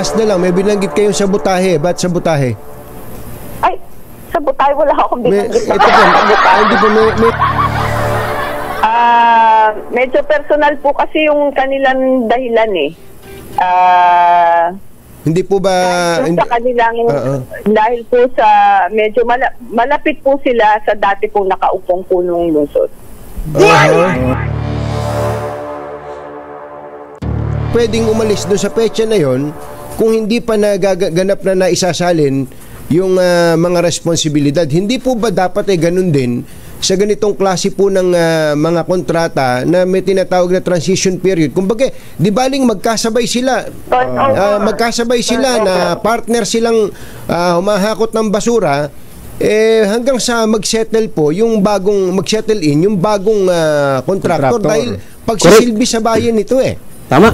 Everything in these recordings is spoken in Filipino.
last na lang, may binanggit kayong sabotahe. Ba't sabotahe? Ay, sabotahe, wala akong binanggit. Ito po, hindi po may... Medyo personal po kasi yung kanilang dahilan eh. Hindi po ba... Sa kanilang, dahil po sa medyo malapit po sila sa dati pong nakaupong punong lungsod. Pwedeng umalis doon sa petsa na yon kung hindi pa nagaganap na naisasalin yung mga responsibilidad. Hindi po ba dapat ganun din sa ganitong klase po ng mga kontrata na may tinatawag na transition period? Kumbaga, di baling magkasabay sila. Magkasabay sila na partner silang humahakot ng basura hanggang sa mag-settle po yung bagong mag-settle in yung bagong contractor dahil pagsisilbi sa bayan nito Tama.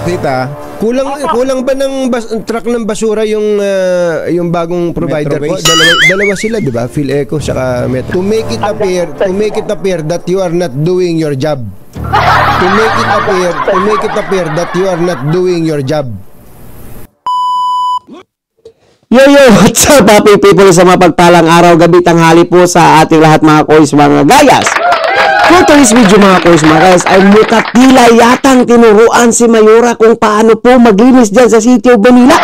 Tita, kulang ba ng truck ng basura yung bagong provider po? Dalawa sila, di ba? PhilEco saka Metro. To make it appear that you are not doing your job. To make it appear that you are not doing your job. Yo, what's up, happy people, sa mapagpalang araw, gabi, tanghali po sa ating lahat mga kois, mga gayas. For today's video mga kois, mga gayas, ay mukat tila yatang tinuruan si Mayora kung paano po maglinis dyan sa City of Manila.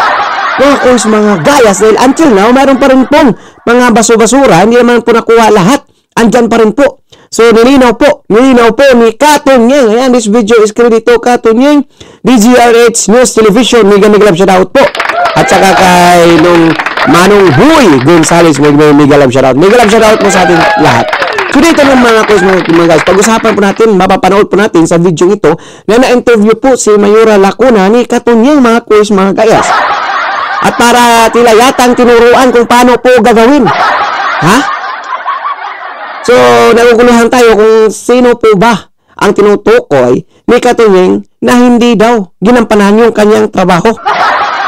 Mga kois, mga gayas, dahil until now, mayroon pa rin pong mga baso-basura, hindi naman po nakuha lahat, andyan pa rin po. So, nilinaw po ni Katon Nyeng. Ayan, this video is credit to Katon Nyeng, DZRH News Television, mega love shoutout po. At saka kay nung Manong Huy Gonzales, mega love shoutout. Mega love shoutout po sa ating lahat. Today, ito ng mga kois, mga guys, pag-usapan po natin, mapapanood po natin sa video ito na na-interview po si Mayora Lacuna ni Katon Nyeng, mga kois, mga gayas. At para tila yatang tinuruan kung paano po gagawin. Ha? So, naguguluhan tayo kung sino po ba ang tinutukoy ni Katon Nyeng na hindi daw ginampanan yung kanyang trabaho.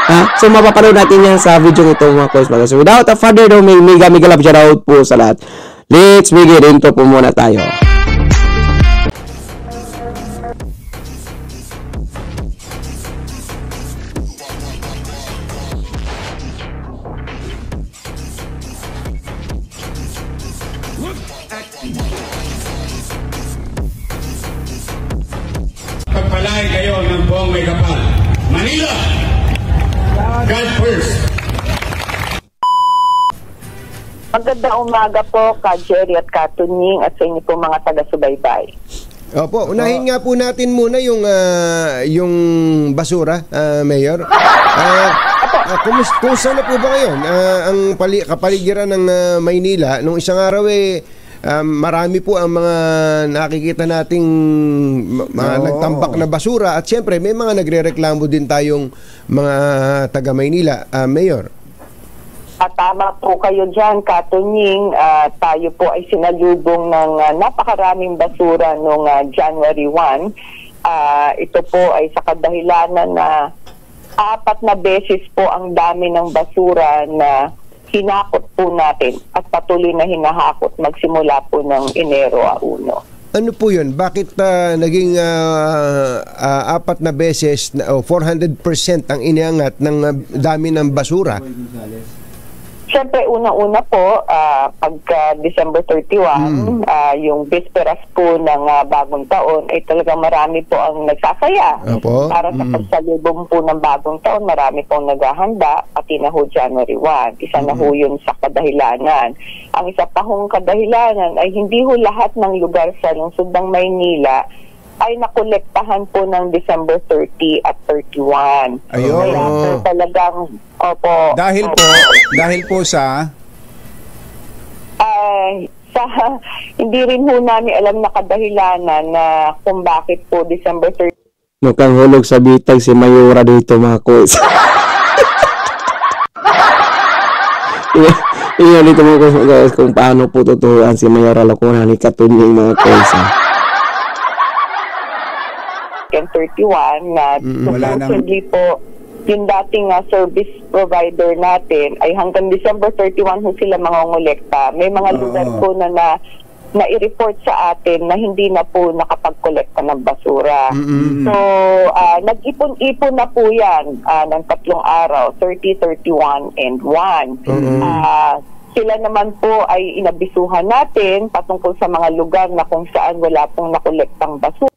Ha? So, mapapanood natin yan sa video ito, mga kois, mga guys. So, without a further ado, may mega love shoutout po sa lahat. Let's begin. Into po muna tayo. Pagpalay kayo ng buong may kapal. Manila! God first! Magandang umaga po, Ka Jerry at Katon Nyeng at sa inyo po mga taga-subaybay. Opo, unahin nga po natin muna yung basura, Mayor. Kumusta na po ba ngayon? Ang kapaligiran ng Maynila, nung isang araw marami po ang mga nakikita nating nagtambak na basura at siyempre may mga nagrereklamo din tayong mga taga Maynila, Mayor. At tama po kayo dyan, Katon Nyeng. Tayo po ay sinalubong ng napakaraming basura noong January 1. Ito po ay sa kadahilanan na 4 na beses po ang dami ng basura na hinakot po natin at patuloy na hinahakot magsimula po ng Enero 1. Ano po yun? Bakit naging 4 na beses, 400% ang iniangat ng dami ng basura? Siyempre, una-una po, pagka December 31, yung bisperas po ng bagong taon, ay talagang marami po ang nagsasaya. Para sa pagsalubong po ng bagong taon, marami pong naghahanda, pati na ho January 1. Isa na ho yun sa kadahilanan. Ang isa pa hong kadahilanan ay hindi ho lahat ng lugar sa lungsod ng Maynila ay nakolektahan po ng December 30 at 31. Ayun. Kaya po talagang, dahil po sa hindi rin ho namin alam na kadahilanan na kung bakit po December 30. Mukhang hulog sa bitag si Mayora dito, mga kois. Iyan dito, mga kois, kung paano po tuturuan si Mayora Lacuna ni Katon Nyeng, mga kois. 31 na supposedly po yung dating service provider natin ay hanggang December 31 ho sila mangongolekta. May mga lugar po na na i-report sa atin na hindi na po nakapag-kolekta ng basura. So, nag-ipon-ipon na po yan ng 3 araw, 30, 31, and 1. Sila naman po ay inabisuhan natin patungkol sa mga lugar na kung saan wala pong nakolektang basura.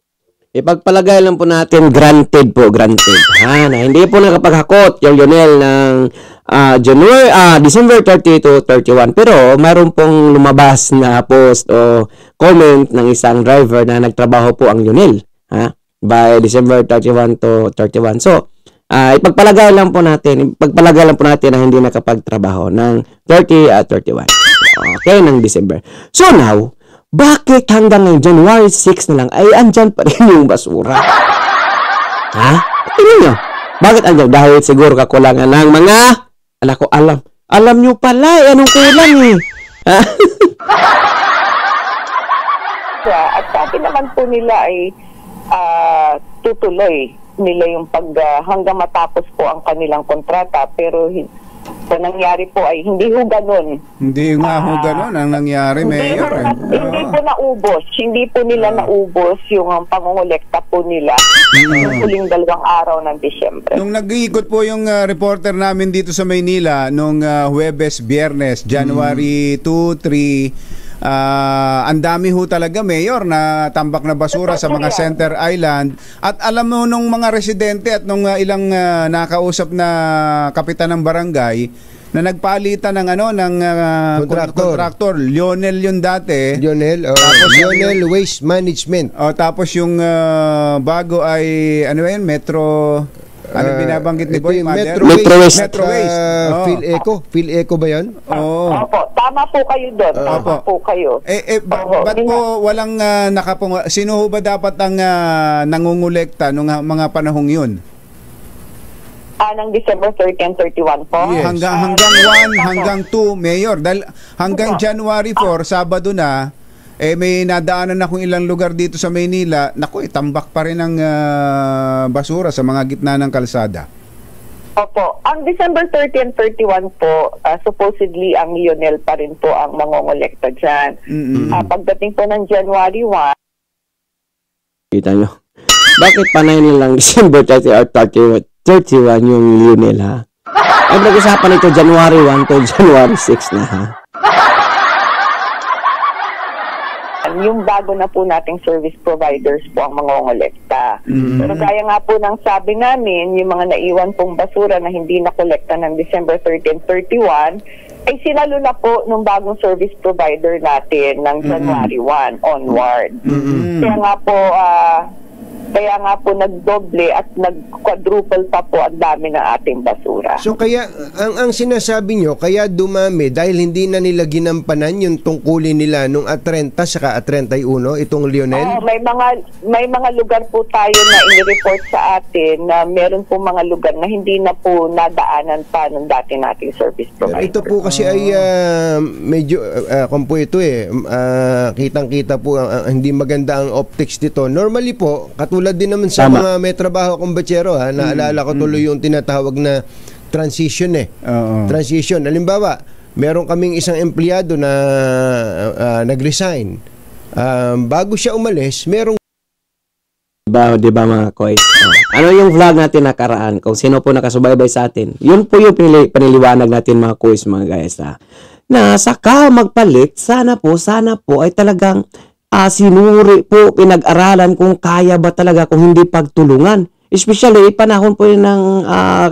Ipagpalagay lang po natin, granted po, granted. Na hindi po nakapaghakot yung Lionel ng December 30 to 31. Pero mayroon pong lumabas na post o comment ng isang driver na nagtrabaho po ang Lionel by December 31 to 31. So, ipagpalagay lang po natin na hindi nakapagtrabaho ng 30 at 31. Okay, ng December. So now, bakit hanggang ng January 6 na lang ay andyan pa rin yung basura? Tingnan nyo. Bakit andyan? Dahil siguro kakulangan ng mga... Alam nyo pala, anong kulang eh. At sabi naman po nila ay tutuloy nila yung hanggang matapos po ang kanilang kontrata, pero nangyari po ay hindi ho ganun. Hindi nga ho ganun ang nangyari, Mayor. Hindi po naubos. Hindi po nila naubos yung pangongolekta po nila yung huling 2 araw ng Disyembre. Nung nag-iikot po yung reporter namin dito sa Maynila nung Huwebes, Biyernes, January 2, 3, ang dami ho talaga, Mayor, na tambak na basura sa mga Center Island. At alam mo nung mga residente at nung ilang nakausap na kapitan ng barangay na nagpalitan ng kontraktor. Lionel yun dati. Lionel Waste Management. Tapos yung bago ay Metro. Binabanggit ni Boy Mother? Metro West. PhilEco ba yan? Opo, tama po kayo doon. Tama po kayo. Ba't po walang sino ho ba dapat ang nangungulekta nung mga panahong yun? Ng December 30 and 31 po? Yes. Hanggang 1, hanggang 2, Mayor. Dahil hanggang January 4, Sabado na, may nadaanan na kung ilang lugar dito sa Maynila, tambak pa rin ang basura sa mga gitna ng kalsada. Opo. Ang December 30 and 31 po, supposedly ang Lionel pa rin po ang mangongolekta dyan. Pagdating po ng January 1, kita nyo. Bakit panay nilang December 30 or 31 yung Lionel, Ay, nag-usapan ito January 1 to January 6 na, yung bago na po nating service providers po ang mangongolekta. Pero gaya nga po ng sabi namin, yung mga naiwan pong basura na hindi nakolekta ng December 30 and 31, ay sinalo na po nung bagong service provider natin ng January 1 onward. Kaya nga po nagdoble at nag-quadruple pa po ang dami ng ating basura. So kaya ang sinasabi nyo, kaya dumami dahil hindi na nila ginampanan yung tungkulin nila nung at 30 saka at 31 itong Lionel? May mga lugar po tayo na in-report sa atin na meron po mga lugar na hindi na po nadaanan pa ng dati nating service provider. Ito po kasi ay medyo kung po ito kitang-kita po hindi maganda ang optics dito. Normally po, katulad din naman sa mga may trabaho akong batsero, naalala ko tuloy yung tinatawag na transition Transition. Halimbawa, meron kaming isang empleyado na nag-resign. Bago siya umalis, merong Di ba mga kois? Ano yung vlog natin nakaraan? Kung sino po nakasubaybay sa atin, yun po yung paniliwanag natin mga kois, mga guys. Na saka magpalit, sana po ay talagang sinuri po, pinag-aralan kung kaya ba talaga, kung hindi pagtulungan. Especially, panahon po yun ng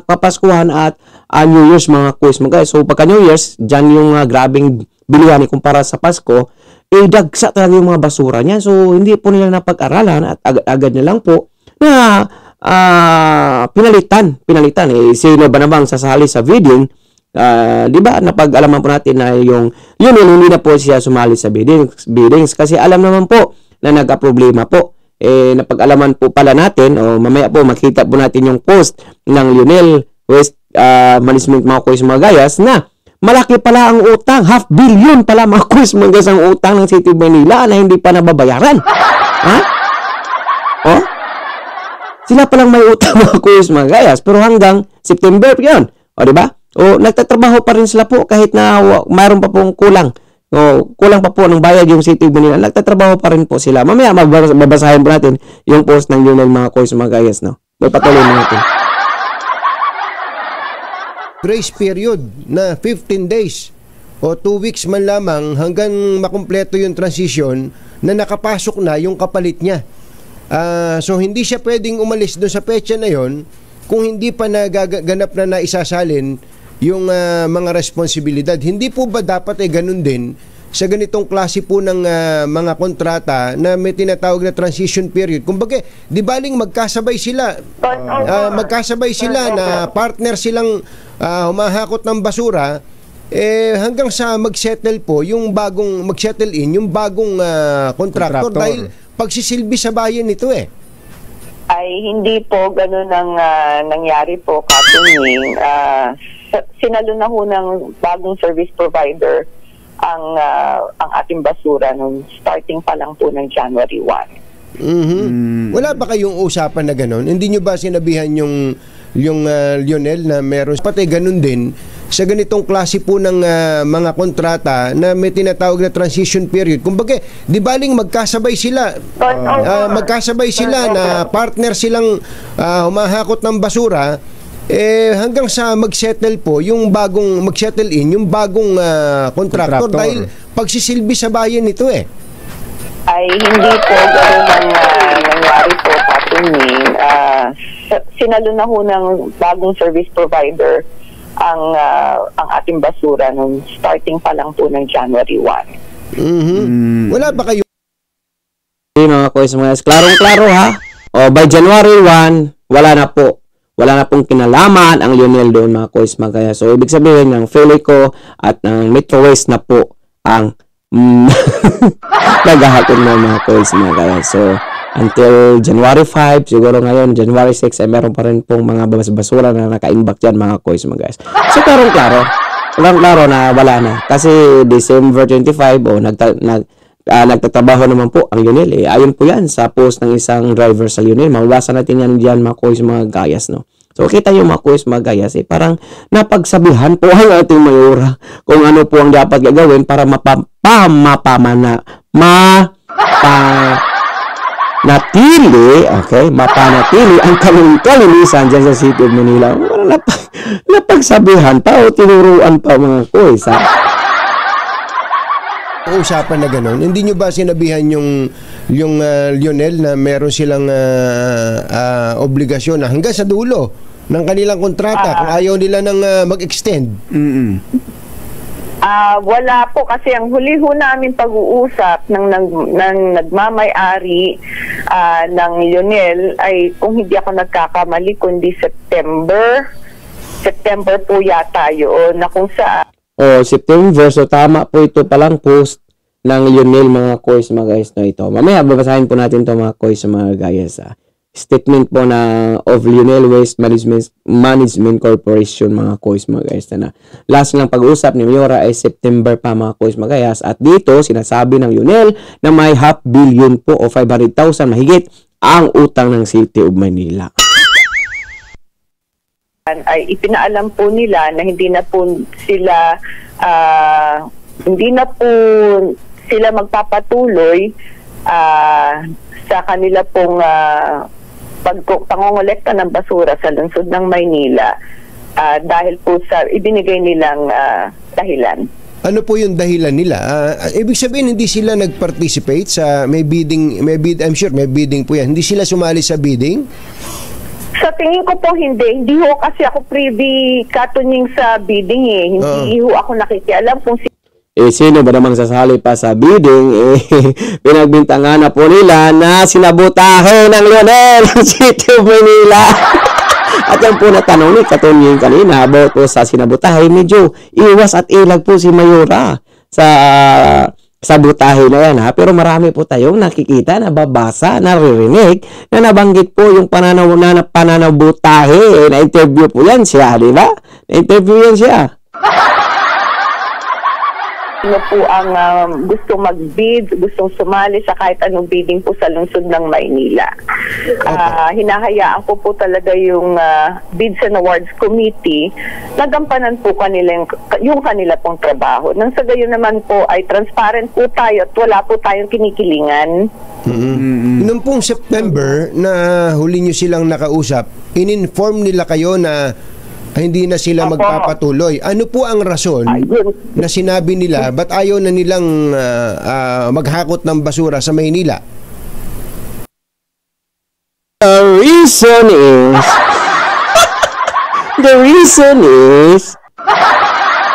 Kapaskuhan at New Year's, mga quiz, mga guys. So, pagka New Year's, dyan yung grabing bilihan kumpara sa Pasko, dagsa talaga yung mga basura niya. So, hindi po nila napag-aralan at agad-agad na lang po na pinalitan. Sino ba namang sasali sa bidding? Di ba napag-alaman po natin na yung hindi na po siya sumali sa biddings kasi alam naman po na nagka-problema po. Napag-alaman po pala natin o mamaya po makita po natin yung post ng Lionel Waste Management, mga quiz, mga gayas, na malaki pala ang utang, 500 million pala mga quiz, mga gayas, ang utang ng City of Manila na hindi pa nababayaran. Sila palang may utang, mga quiz, mga gayas, pero hanggang September yun, o di ba? O nagtatrabaho pa rin sila po kahit na mayroon pa pong kulang kulang pa po ng bayad yung City of Manila. Nagtatrabaho pa rin po sila. Mamaya babasahin po natin yung post ng Lionel mga kois mga gayas, no? May patuloy na natin. Grace period na 15 days o 2 weeks man lamang hanggang makumpleto yung transition na nakapasok na yung kapalit niya. So hindi siya pwedeng umalis doon sa petsa na yon kung hindi pa nagaganap na naisasalin yung mga responsibilidad. Hindi po ba dapat ganun din sa ganitong klase po ng mga kontrata na may tinatawag na transition period? Kumbaga, di baling magkasabay sila. Magkasabay sila na partner silang humahakot ng basura hanggang sa mag-settle po yung bagong mag-settle in yung bagong contractor dahil pagsisilbi sa bayan nito ay hindi po ganun ang nangyari po, Katunying. Sinalo na ho ng bagong service provider ang ating basura nung starting pa lang po ng January 1. Wala ba kayong usapan na ganun? Hindi nyo ba sinabihan yung Lionel na meron pati ganun din sa ganitong klase po ng mga kontrata na may tinatawag na transition period? Kumbaga, di baling magkasabay sila. Magkasabay sila na partner silang humahakot ng basura hanggang sa mag-settle po yung bagong mag-settle in yung bagong contractor dahil pagsisilbi sa bayan nito ay hindi po gano'n ang nangyari po, Katunying. Sinalo na ho ng bagong service provider ang ating basura nung starting pa lang po ng January 1. Wala ba kayo? Mga kois mga klarong-klaro ha. By January 1, wala na pong kinalaman ang Lionel doon mga kois mga kaya. So ibig sabihin ng Felico at ng Metro West na po ang naghahakot na mga kois mga kaya. So until January 5, siguro ngayon January 6 ay meron pa rin pong mga basura na naka-imbak dyan mga kois mga guys. So klarong-klaro na wala na kasi December 25 nagtatrabaho naman po ang Lionel ayon po yan sa post ng isang driver sa Lionel. Mababasa natin yan dyan mga kois mga gayas, no? So kita yung mga kois mga gayas parang napagsabihan po ang ating mayora kung ano po ang dapat gagawin para mapanatili ang kalinisan dyan sa City of Manila. Napagsabihan pa o tinuruan pa mga kois, ha? Usapan na gano'n. Hindi nyo ba sinabihan yung Lionel na meron silang obligasyon na hanggang sa dulo ng kanilang kontrata kung ayaw nila nang mag-extend? Wala po kasi ang huli ho namin pag-uusap ng nagmamay-ari ng Lionel ay kung hindi ako nagkakamali kundi September po yata yun na kung saan September, so tama po ito palang post ng Lionel mga kois mga guys na ito. Mamaya babasahin po natin ito mga kois mga guys. Statement po na of Lionel Waste Management Corporation mga kois mga guys na last lang pag-usap ni Mayora ay September pa mga kois mga guys. At dito sinasabi ng Lionel na may 500 million po o 500,000 mahigit ang utang ng City of Manila. Ay ipinaalam po nila na hindi na po sila magpapatuloy sa kanila pong pangongolekta ng basura sa lungsod ng Maynila dahil po sa ibinigay nilang dahilan. Ano po yung dahilan nila? Ibig sabihin hindi sila nag-participate sa may bidding, I'm sure may bidding po yan. Hindi sila sumali sa bidding? Sa tingin ko po hindi ho kasi ako privy Katunying sa bidding hindi ho ako nakikialam kung sino ba namang sasali pa sa bidding pinagbintangan na po nila na sinabotahe ng Lionel ang City of Manila. At yan po natanong ni Katunying kanina about po sa sinabotahe, medyo iwas at ilag po si Mayora sa sabotahe na yan ha. Pero marami po tayong nakikita, nababasa, naririnig na nabanggit po yung pananabotahe. Na-interview po yan siya, di ba? Na-interview yan siya. Sino po ang gusto mag-bid, gustong sumali sa kahit anong bidding po sa lungsod ng Maynila. Hinahayaan ko po talaga yung Bids and Awards Committee na gampanan po kanila yung kanila pong trabaho. Nang sa gayon naman po ay transparent po tayo at wala po tayong kinikilingan. Noong pong September na huli nyo silang nakausap, in-inform nila kayo na hindi na sila magpapatuloy. Ano po ang rason na sinabi nila ba't ayaw na nilang maghakot ng basura sa Maynila? The reason is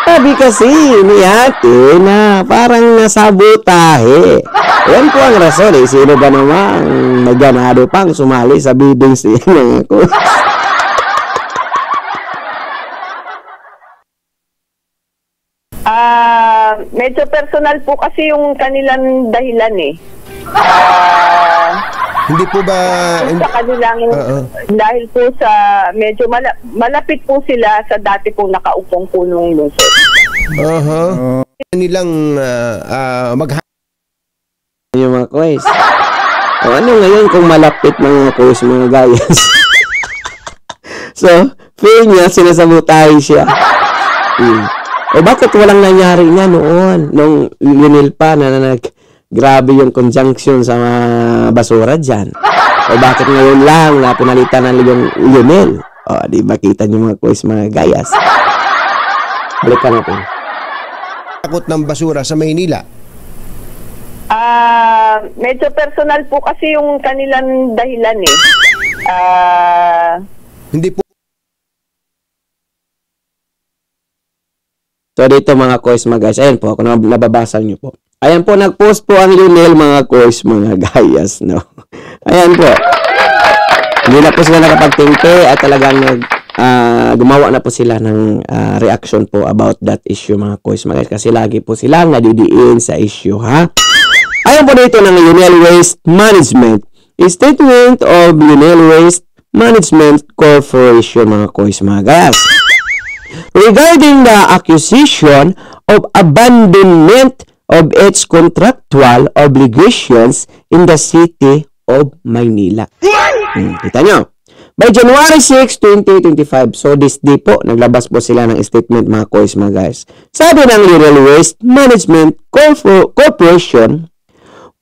sabi kasi ni ate na parang nasabotahe. Yan po ang rason eh. Sino ba naman nagganado pang sumali sa bidding ng ako? Medyo personal po kasi yung kanilang dahilan eh. Hindi po ba sa kanilang dahil po sa medyo malapit po sila sa dati pong nakaupong punong lungsod. Nilang yung mga quiz. O ano ngayon kung malapit mga quiz mga gayas? So, feel niya sinasabotahe siya. O bakit walang nangyari niya noon nung Lionel pa na grabe yung conjunction sa basura dyan? O bakit ngayon lang na pinalitan ng yung Lionel? O di ba kita niyo mga quiz mga gayas? Balikan natin. Takot ng basura sa Maynila. Medyo personal po kasi yung kanilang dahilan eh. Hindi po. So dito mga quiz mga guys, ayan po, kung nababasa nyo po. Ayan po, nag-post po ang Lionel mga quiz mga gayas, no? Ayan po. Hindi na po sila nakapagtingke at talagang gumawa na po sila ng reaction po about that issue mga quiz mga guys. Kasi lagi po silang nadidiin sa issue, ha? Ayan po dito ng Lionel Waste Management. Statement of Lionel Waste Management Corporation mga quiz mga gayas. Regarding the accusation of abandonment of its contractual obligations in the city of Maynila. Kita nyo? By January 6, 2025, so this day po, naglabas po sila ng statement mga quiz mga guys. Sabi ng Lionel Waste Management Corporation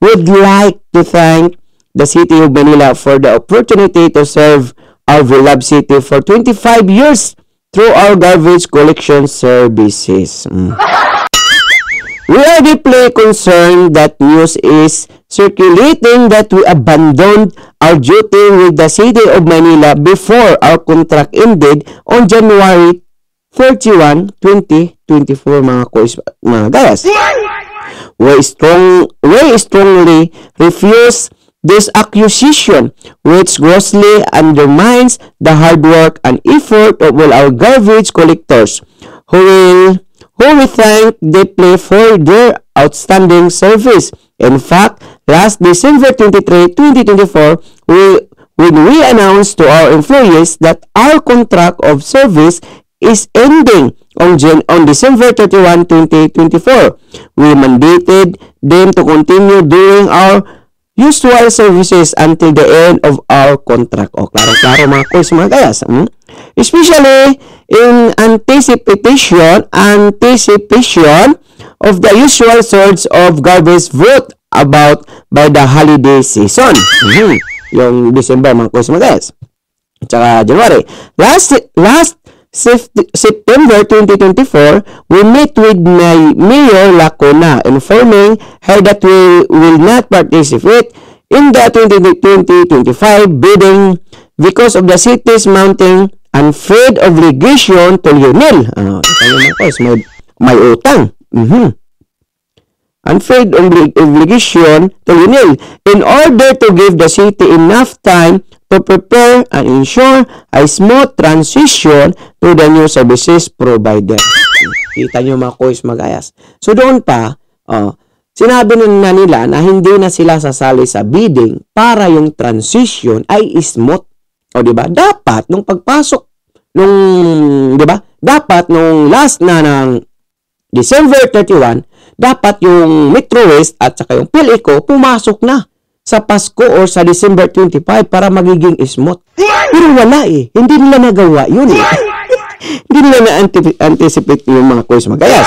would like to thank the city of Manila for the opportunity to serve our beloved city for 25 years through our garbage collection services. We are deeply concerned that news is circulating that we abandoned our duty with the city of Manila before our contract ended on January 31, 2024 mga quiz mga guys. We strongly refuse this accusation, which grossly undermines the hard work and effort of all our garbage collectors, who we thank deeply for their outstanding service. In fact, last December 23, 2024, when we announced to our employees that our contract of service is ending on December 31, 2024, we mandated them to continue doing our usual services until the end of our contract. O, klaro-klaro mga quiz mga gayas. Especially in anticipation of the usual surge of garbage brought about by the holiday season. Yung December mga quiz mga gayas. At saka January. Last September 2024, we met with Mayor Lacuna, informing her that we will not participate in the 2025 bidding because of the city's mounting unfair obligation to Lionel. May utang. Unfair obligation to Lionel in order to give the city enough time to prepare and ensure a smooth transition to the new services provider. Kita nyo mga quiz magayas. So doon pa, sinabi na nila na hindi na sila sasali sa bidding para yung transition ay smooth. O diba? Dapat nung pagpasok nung, diba? Dapat nung last na ng December 31, dapat yung Metro West at saka yung PhilEco pumasok na sa Pasko or sa December 25 para magiging smooth. Pero wala eh. Hindi nila nagawa yun eh. Hindi nila na-anticipate yung mga Kois Magayas.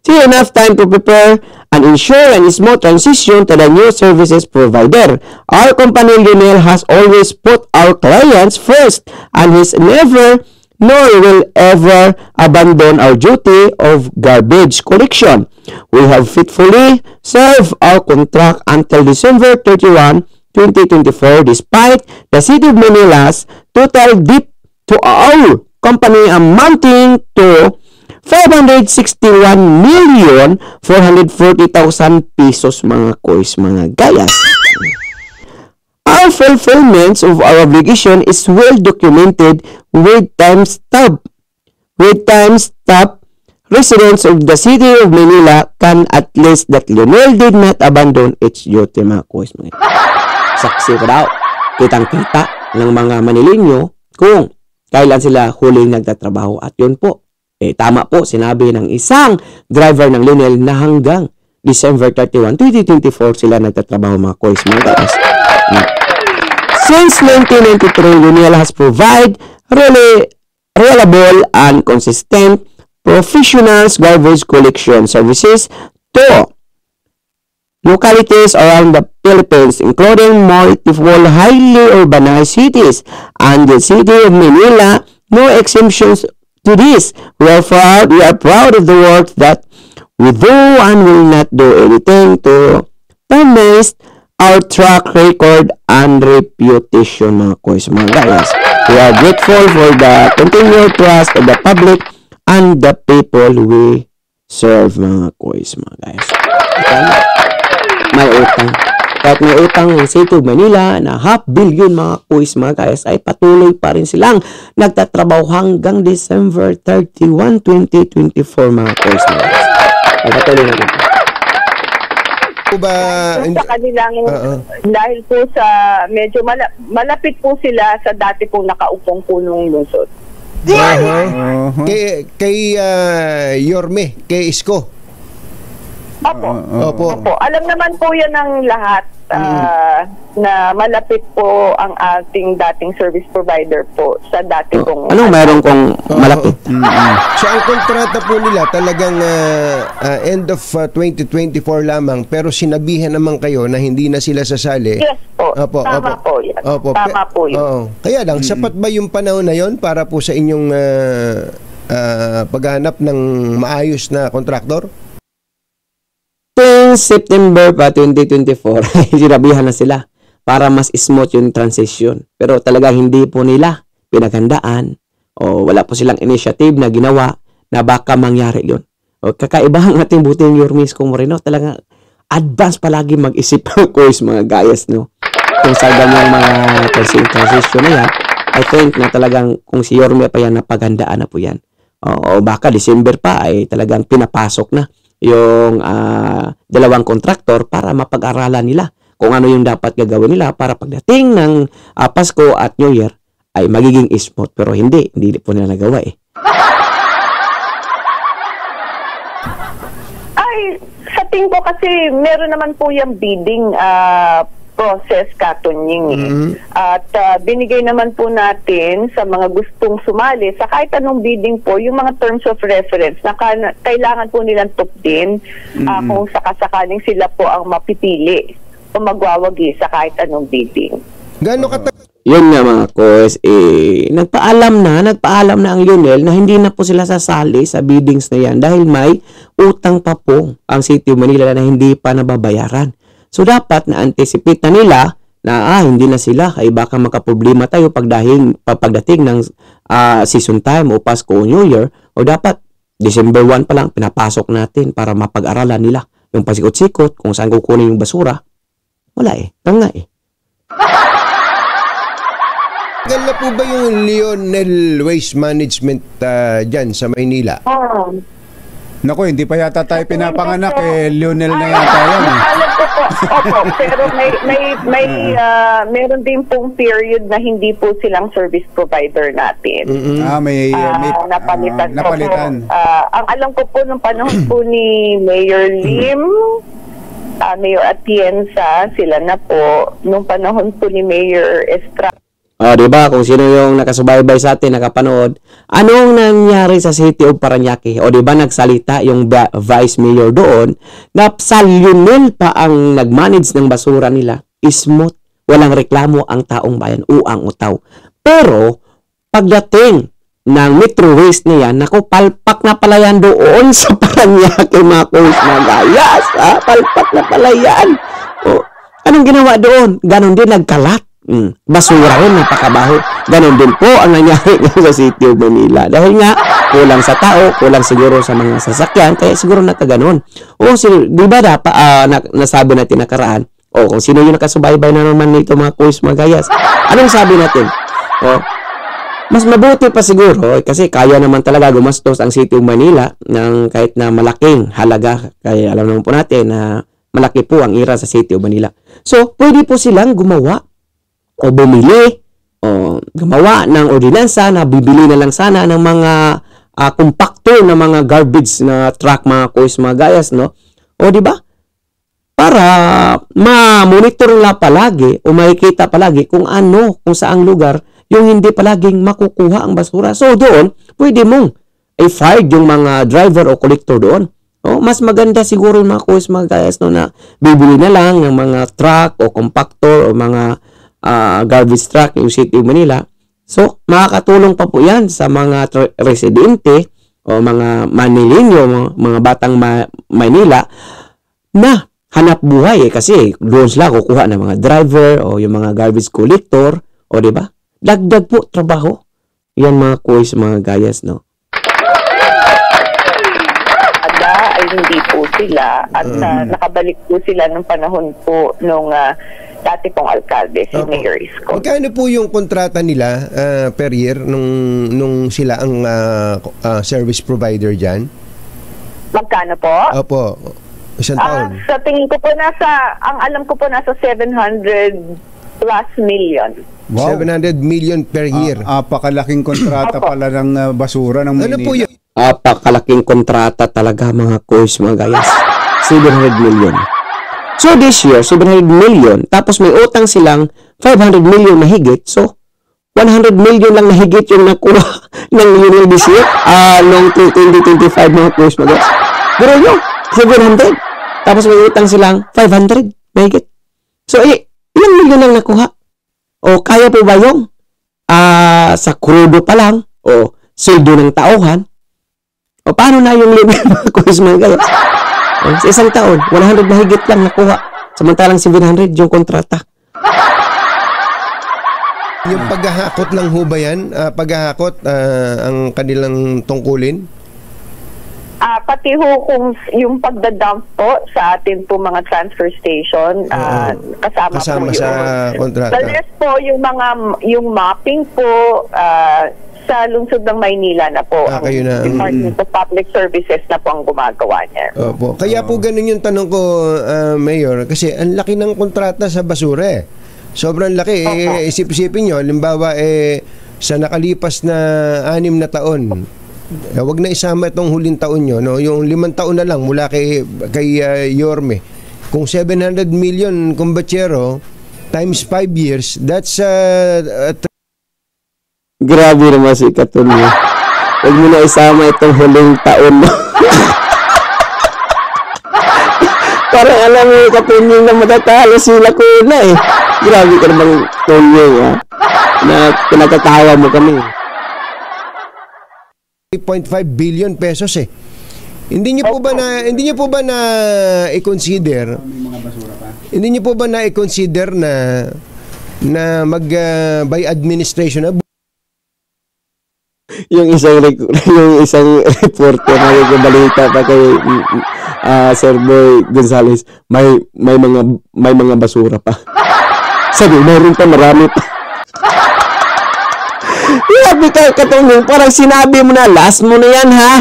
See, enough time to prepare and ensure a smooth transition to the new services provider. Our company, Lionel, has always put our clients first and has never nor will ever abandon our duty of garbage collection. We have faithfully served our contract until December 31, 2024 despite the City of Manila's total debt to our company amounting to 561,440,000 pesos, mga Kois, mga Gayas. Our fulfillment of our obligation is well documented with timestamp. Residents of the City of Manila can at least that Lionel did not abandon its duty, mga Kois, mga Gayas. Saksi ko daw, kitang-kita ng mga Manileño kung kailan sila huling nagtatrabaho. At yun po, tama po, sinabi ng isang driver ng Lionel na hanggang December 31, 2024 sila nagtatrabaho, mga Kois, mga Gayas. Since 1993, Lionel has provided reliable and consistent professional garbage collection services to localities around the Philippines, including multiple highly urbanized cities, and the City of Manila, no exemptions to this. We are proud of the work that we do and will not do anything to tarnish our track record and reputation, mga Kois, mga Gayas. We are grateful for the continued trust of the public and the people we serve, mga Kois, mga Gayas. May utang. Kahit may utang ng City of Manila na 500 million, mga Kois, mga Gayas, ay patuloy pa rin silang nagtatrabaho hanggang December 31, 2024, mga Kois, mga Gayas. Ay patuloy na natin. Sa kanilang, dahil po sa medyo malapit po sila sa dati pong nakaupong punong lungsod. Kay Yorme, kay Isko. Opo. Alam naman po yan ng lahat na malapit po ang ating dating service provider po sa dati pong... Anong mayroon kong malapit? So ang kontrata po nila talagang end of 2024 lamang, pero sinabihan naman kayo na hindi na sila sasali. Yes po. Tama po yan. Tama po yun. Kaya lang, sapat ba yung panahon na yon para po sa inyong paghanap ng maayos na kontraktor? September pa 2024, sinabihan na sila para mas smooth yung transition. Pero talaga hindi po nila pinaghandaan o wala po silang initiative na ginawa na baka mangyari yun. O kakaibahan ating buting Yormis Kong Moreno, talaga advance palagi mag-isip ng Kois, mga Gayas, no? Kung sa ganyang mga transition na yan, I think na talagang kung si Yorme pa yan, napaghandaan na po yan. O baka December pa ay talagang pinapasok na yung dalawang kontraktor para mapag-aralan nila kung ano yung dapat gagawin nila para pagdating ng Pasko at New Year ay magiging smooth. Pero hindi po nila nagawa eh. Ay, sa tingin ko kasi meron naman po yung bidding process, Katunying. At binigay naman po natin sa mga gustong sumali sa kahit anong bidding po yung mga terms of reference na kailangan po nilang tupdin kung sakasakaling sila po ang mapipili o magwawagi sa kahit anong bidding. Yun nga, mga Kois, nagpaalam na ang Lionel na hindi na po sila sasali sa biddings na yan dahil may utang pa po ang City of Manila na hindi pa nababayaran. So, dapat na-anticipate na nila na hindi na sila ay baka makaproblema tayo pagdating ng season time o Pasko o New Year, o dapat December 1 pa lang pinapasok natin para mapag-aralan nila yung pasikot-sikot kung saan kukunin yung basura. Wala eh. Tanga eh. Tagal na po ba yung Lionel Waste Management dyan sa Maynila? Naku, hindi pa yata tayo pinapanganak Lionel na yata yan. Alam ko po opo, pero meron din pong period na hindi po silang service provider natin. May napalitan. napalitan. Ang alam ko po nung panahon po ni Mayor Lim, Mayor Atienza, sila na po. Nung panahon po ni Mayor Estrada. Diba? Kung sino yung nakasubaybay sa atin, nakapanood, anong nangyari sa City of Parañaque? O diba nagsalita yung Vice Mayor doon na sa Lionel pa ang nagmanage ng basura nila. Smooth. Walang reklamo ang taong bayan. Uang utaw. Pero, pagdating ng Metro Waste na yan, naku, palpak na pala yan doon sa Parañaque, mga kuys, mga gayas. Palpak na pala yan. O, anong ginawa doon? Ganon din, nagkalat. Basura rin, napakabaho. Ganon din po ang nangyari sa City of Manila. Dahil nga, kulang sa tao, kulang siguro sa mga sasakyan, kaya siguro nakaganon. O, di ba nasabi natin nakaraan? O, kung sino yung nakasubaybay na naman nito, mga kuys, mga gayas. Anong sabi natin? O, mas mabuti pa siguro, kasi kaya naman talaga gumastos ang City of Manila ng kahit na malaking halaga. Kaya alam naman po natin na malaki po ang ira sa City of Manila. So, pwede po silang gumawa o bumili o gumawa ng ordinansa na bibili na lang sana ng mga compactor na mga garbage na truck, mga kuys, mga gayas, no? O di ba? Para ma-monitor lang palagi o makikita palagi kung saang lugar yung hindi palaging makukuha ang basura. So doon, pwede mong i-fire yung mga driver o collector doon. O, mas maganda siguro yung mga kuys, mga gayas, no, na bibili na lang ng mga truck o compactor o mga garbage truck yung City of Manila. So, makakatulong pa po yan sa mga residente o mga Manileño, mga batang Manila na hanap buhay kasi doon sila kukuha ng mga driver o yung mga garbage collector o diba? Dagdag po trabaho. Yan mga kuys, mga gayas, no? Ay hindi po sila at nakabalik po sila nung panahon po nung dati pong alkalde, si Mayor Isko. Magkano po yung kontrata nila per year nung sila ang service provider dyan? Magkano po? Opo. Isang taon. Sa tingin ko po ang alam ko po nasa 700 plus million. Wow. 700 million per year. Apakalaking kontrata pala ng basura ng Manila. Ano po yun? Apakalaking kontrata talaga, mga kuys, mga gayas. 700 million. So this year, 700 million, tapos may utang silang 500 million na higit. So, 100 million lang na higit yung nakuha ng Lionel this year. Noong 2025, mga kuys, mga gayas. Pero yun, 700. Tapos may utang silang 500 na higit. So, ilang million lang nakuha? O, kaya po ba yung sa krudo pa lang? O, sildo ng tauhan? O, paano na yung limit, mga kuys, mga gayas? Sa isang taon, 100 na higit lang nakuha. Samantalang 700 yung kontrata. Yung paghahakot lang ho ba yan? Paghahakot ang kanilang tungkulin? Pati ho kung yung pagdadump po sa atin po mga transfer station, kasama po sa kontrata. The rest po, yung mapping po, sa lungsod ng Maynila na po. Kayo na. Department of Public Services na po ang gumagawa niya. Opo. Kaya po ganun yung tanong ko, Mayor, kasi ang laki ng kontrata sa basura eh. Sobrang laki. Isip-isipin nyo, halimbawa sa nakalipas na 6 na taon, wag na isama itong huling taon nyo, no? Yung 5 taon na lang mula kay Yorme. Kung 700 million kumbachero times 5 years, that's grabe naman si Katunyo. Huwag mo na isama itong huling taon mo. Parang alam mo, Katunyo, na matatalo sila ko na eh. Grabe ka naman, Tunyo, ha? Na pinagkatawa mo kami. 3.5 billion pesos eh. Hindi niyo po ba na i-consider? Hindi niyo po ba na i-consider na mag by administration na yung isang reporter na nagbalita pa kay Sir Boy Gonzales, may mga basura pa. Sabi, meron pa, marami pa. Grabe ka, Katunong, parang sinabi mo na, last mo na yan, ha?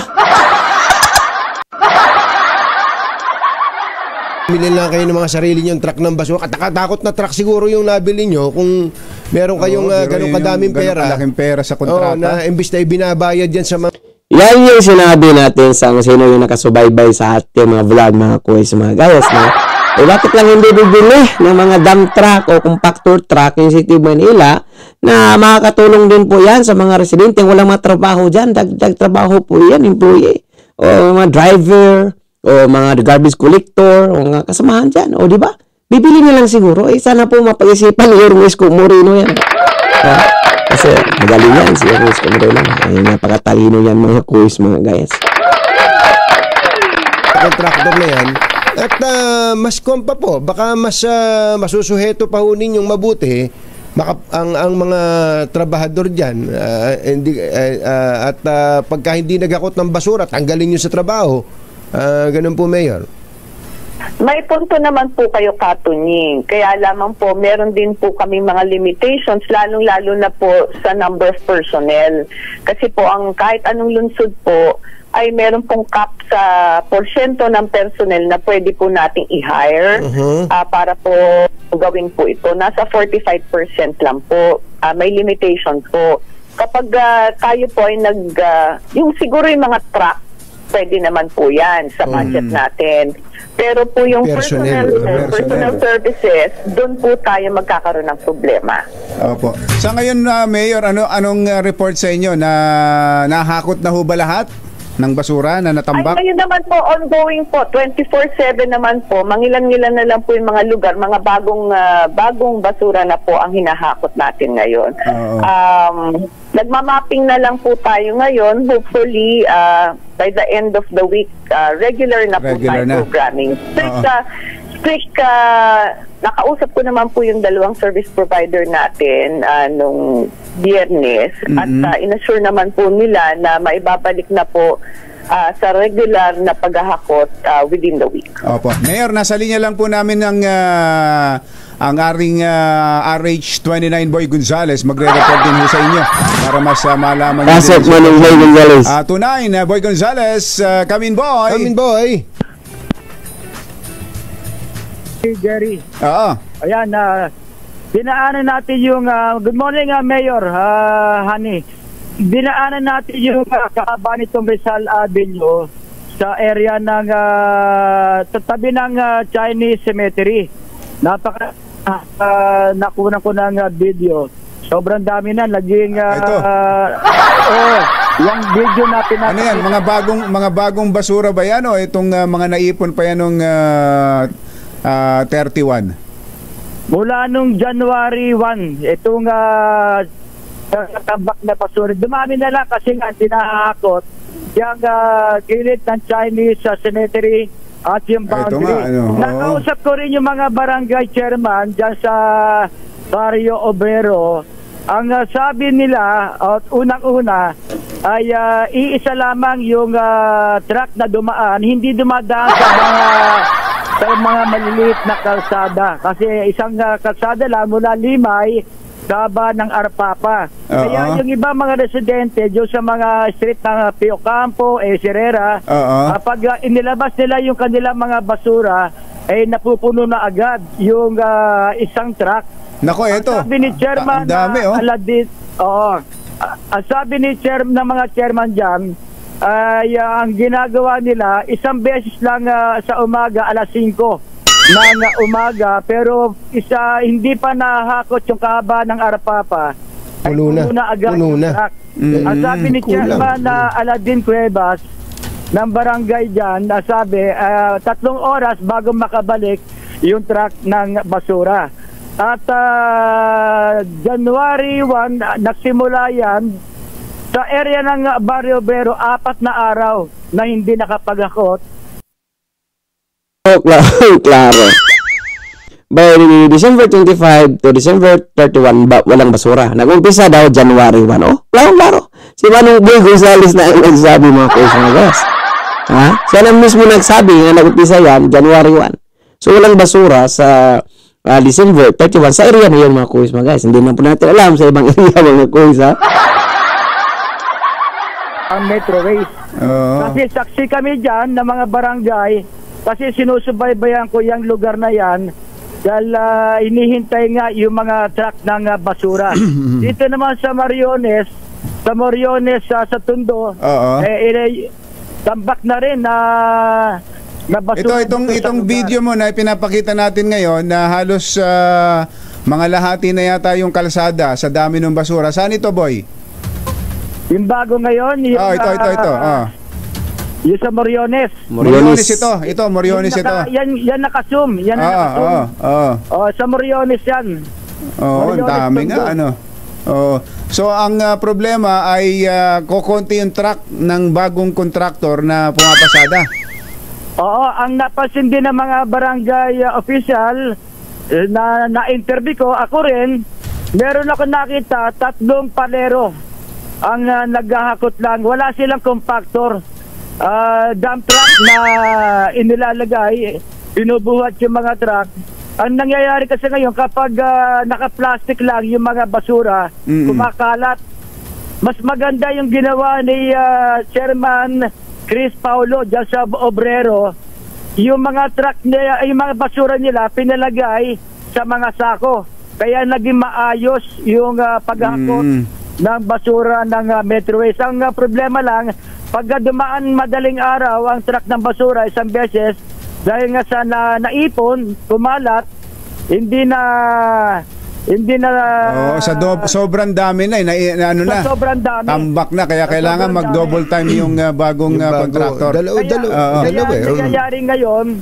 bumili lang kayo ng mga sarili nyong truck ng basura. Katakatakot na truck siguro yung nabili nyo kung meron kayong ganun kadaming pera. Kalaking pera sa kontrata. Na imbis na ibinabayad yan sa mga... Yan yung sinabi natin sa sino yung nakasubaybay sa ating mga vlog, mga kuys, mga gayas na bakit lang hindi bibili ng mga dump truck o compactor truck yung City of Manila na makakatulong din po yan sa mga residente walang matrabaho dyan, dagdag trabaho po yan, employee o mga driver o mga garbage collector o mga kasamahan dyan, o di ba? Bibili na lang siguro, sana po mapag-isipan ni Ernesto Moreno yan. Kasi magaling yan si Ernesto Moreno, napakatalino yan mga kuys, mga guys. Contractor na yan. At mas kompa po, baka mas masusuheto pa ho ninyong mabuti ang mga trabahador dyan. At pagka hindi nagakot ng basura, tanggalin nyo sa trabaho. Ganun po, Mayor. May punto naman po kayo, Katunying. Kaya lamang po, meron din po kami mga limitations, lalong-lalo na po sa number of personnel. Kasi po, kahit anong lungsod po, ay meron pong cap sa porsyento ng personnel na pwede po nating i-hire para po gawin po ito. Nasa 45% lang po. May limitation po. Kapag tayo po ay yung siguro yung mga truck, pwede naman po yan sa budget natin. Pero po yung personal services, doon po tayo magkakaroon ng problema. Opo. Sa ngayon, Mayor, anong report sa inyo? Nahakot na ho ba lahat ng basura na natambak? Ay, ngayon naman po, ongoing po, 24/7 naman po, mangilan-ngilan na lang po yung mga lugar, mga bagong basura na po ang hinahakot natin ngayon. Nagmamapping na lang po tayo ngayon, hopefully by the end of the week, regular na po tayo programming. Strict, nakausap ko naman po yung dalawang service provider natin nung Biyernes at inassure naman po nila na maibabalik na po sa regular na paghahakot within the week. Opo. Mayor, nasa linya lang po namin ang aring RH29 Boy Gonzales. Magre-report din ho sa inyo para mas malaman nyo. Asset mo ng Boy Gonzales. Tunain, Boy Gonzales, come in, boy. Come in, boy. Jerry. Oo. Ayan, dinaanan natin yung good morning, Mayor Hani. Dinaanan natin yung kaaba nitong Rizal Avenue sa area ng tabi ng Chinese Cemetery. Nakunan ko ng video. Sobrang dami na naging yung video natin ano yan, mga bagong basura ba yan o itong mga naipon pa yan nung 31? Mula nung January 1, itong tambak na basura. Dumami na lang kasi nga dinahakot yung gilid ng Chinese Cemetery at yung boundary. Nakausap ko rin yung mga barangay chairman dyan sa Barrio Obrero. Ang sabi nila, at unang-una, ay iisa lamang yung truck na dumaan, hindi dumadaan sa mga maliliit na kalsada. Kasi isang kalsada lang mula Limay, Gaba ng Arpapa. Kaya yung iba mga residente dyan sa mga street ng Pio Campo, Serrera, kapag inilabas nila yung kanilang mga basura, ay napupuno na agad yung isang truck. Nako, eto. Sabi ni Chairman Aladin, ang sabi ni Chairman ng mga chairman dyan, ay ang ginagawa nila, isang beses lang sa umaga, alas 5 ng umaga, pero hindi pa nahakot yung kahaba ng Arpapa. Puno na agad yung truck. Ang sabi ni Chairman Aladin Cuevas ng barangay dyan, sabi, 3 oras bago makabalik yung truck ng basura. At January 1, nagsimula yan sa area ng Barrio Obrero, 4 na araw na hindi nakapagakot. Klaro. By December 25 to December 31, walang basura. Nag-umpisa daw January 1. Klaro. Si Manong Boy Gonzales na ang nagsabi, mga kuys, mga guys. Siya na mismo nagsabi na nag-umpisa yan January 1. So walang basura sa December 31 sa area na yun, mga kuys, mga guys. Hindi na po natin alam sa ibang area, mga kuys, Ang Metro Waste. Kasi saksi kami dyan ng mga barangay Kasi sinusubaybayan ko yung lugar na yan dahil inihintay nga yung mga truck ng basura. Dito naman sa Moriones, sa Tondo, tambak na rin na basura. Itong video mo na pinapakita natin ngayon na halos mga lahati na yata yung kalsada sa dami ng basura. Saan ito, boy? Yung bago ngayon, yung, ito. Yung sa Moriones. Moriones ito. Moriones ito. Yan naka-zoom. Yan naka-zoom. Sa Moriones yan. Ang dami nga, So, ang problema ay kokonti yung truck ng bagong kontraktor na pumapasada. Oo, ang napansin din ng mga barangay official na-interview ko, ako rin, meron ako nakita 3 palero ang naghahakot lang. Wala silang compactor. Dump truck na inilalagay, binubuhat yung mga truck. Ang nangyayari kasi ngayon, kapag naka-plastic lang yung mga basura, kumakalat. Mas maganda yung ginawa ni Chairman Chris Paulo dyan sa Obrero. Yung mga truck niya, yung mga basura nila pinalagay sa mga sako. Kaya naging maayos yung paghakot ng basura ng Metro West. Ang problema lang, pag dumaan madaling araw ang truck ng basura isang beses, dahil nga sa naipon, kumalat, hindi na sobrang dami na sobrang dami. Tambak na, kaya kailangan mag-double time yung bagong contractor. Kaya nangyayari ngayon,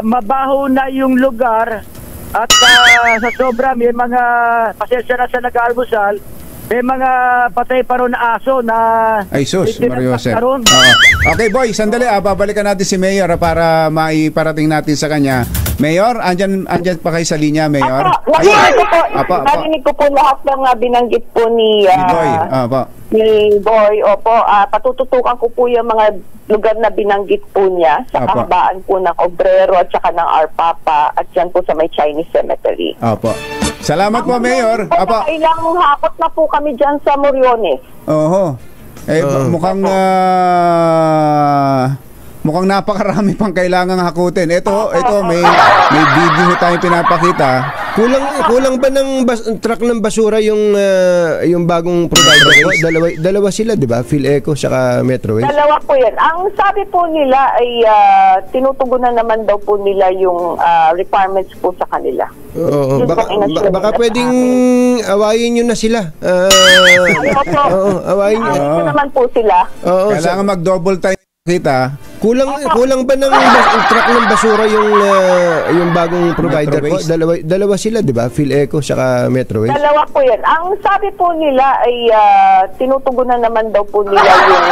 mabaho na yung lugar at sa sobra may mga pasensya na sa nag-almusal, may mga patay pa ron na aso na ay sus, Mario Jose. Okay boy, sandali, babalikan natin si Mayor para maiparating natin sa kanya. Mayor, andyan pa kayo sa linya, Mayor? Narinig ko po lahat ng binanggit po ni Boy. Opo, patututukan ko po yung mga lugar na binanggit po niya sa kahabaan po ng Obrero at saka ng Arpapa at yan po sa may Chinese Cemetery. Opo. Salamat po, Mayor. Ilang hakot na po kami dyan sa Moriones. Mukhang napakarami pang kailangang hakutin. Ito may video tayong pinapakita. Kulang ba ng truck ng basura yung bagong provider ko? Dalawa sila, 'di ba? PhilEco saka Metro West. Dalawa po 'yan. Ang sabi po nila ay tinutugunan naman daw po nila yung requirements po sa kanila. Oo, baka pwedeng awayin nyo na sila. Awayin nyo. naman po sila. Kailangan mag-double time kita. Kulang ba ng truck ng basura yung bagong provider ko? Dalawa sila, 'di ba? PhilEco saka Metro West. Dalawa po 'yan. Ang sabi po nila ay tinutugunan naman daw po nila yung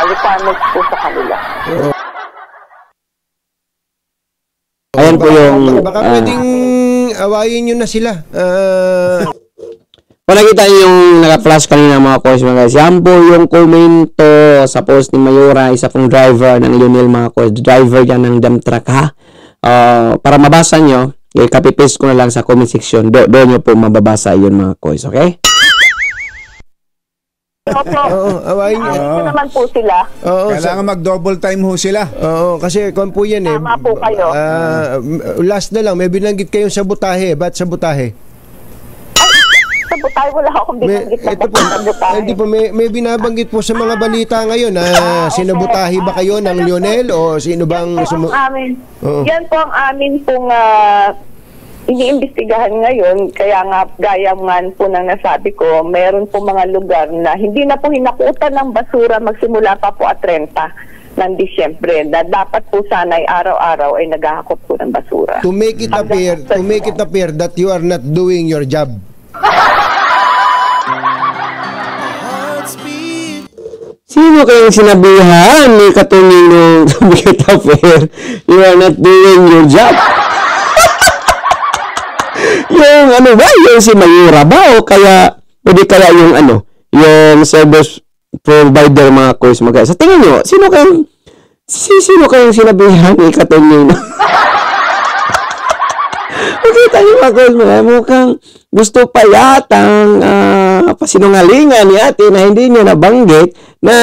requirements po sa kanila. Ayan po yung baka pwedeng awayin nyo na sila. Kung nakita niyo yung naka-flash kanina mga course mga guys, yan po yung komento sa post ni Mayora, isa pong driver ng Lionel mga course, driver yan ng dump truck ha. Para mabasa nyo, copy-paste ko na lang sa comment section, doon nyo po mababasa yun mga course, okay? Awayin nyo. naman po sila. Kailangan mag-double time ho sila. Kasi kung po yan Tama po kayo. Last na lang, may binanggit kayong sabotahe. Ba't sabotahe? Sabotahe, wala akong binanggit na sabotahe. Hindi po, may binabanggit po sa mga balita ngayon na sinabotahe ba kayo ng Lionel o sino bang Yan po ang amin pong iniimbestigahan ngayon, kaya nga gaya nga po nang nasabi ko, meron po mga lugar na hindi na po hinakutan ng basura magsimula pa po at 30 ng Disyembre na dapat po sana ay araw-araw ay naghahakot po ng basura. To make it appear that you are not doing your job. Sino kayong sinabihan ni Katunying nung to make it appear you are not doing your job? Yung ano ba? Yung si Mayura ba? O kaya, pwede kaya yung yung service provider mga course mga guys. Sa tingin nyo, sino kayong sinabihan ni Katunying? Okay, Nakita niyo mga Kois mga, mukhang gusto pa yatang pasinungalingan ni ate na hindi niya nabanggit na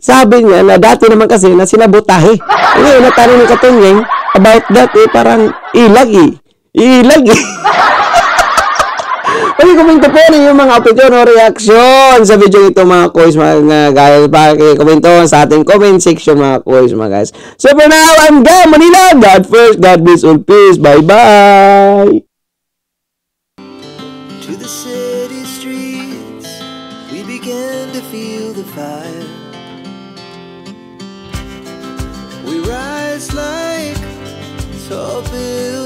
sabi niya na dati naman kasi na sinabotahe. Ngayon, natanong ni Katunyeng about that parang ilag Pag-komento po yung mga opinion o reaction sa video ito mga Kois mga guys. Pag-komento sa ating comment section mga Kois mga guys. So for now, I'm Gam Manila. God first, God bless all, peace. Bye-bye. To the city streets, we began to feel the fire. We rise like tall buildings.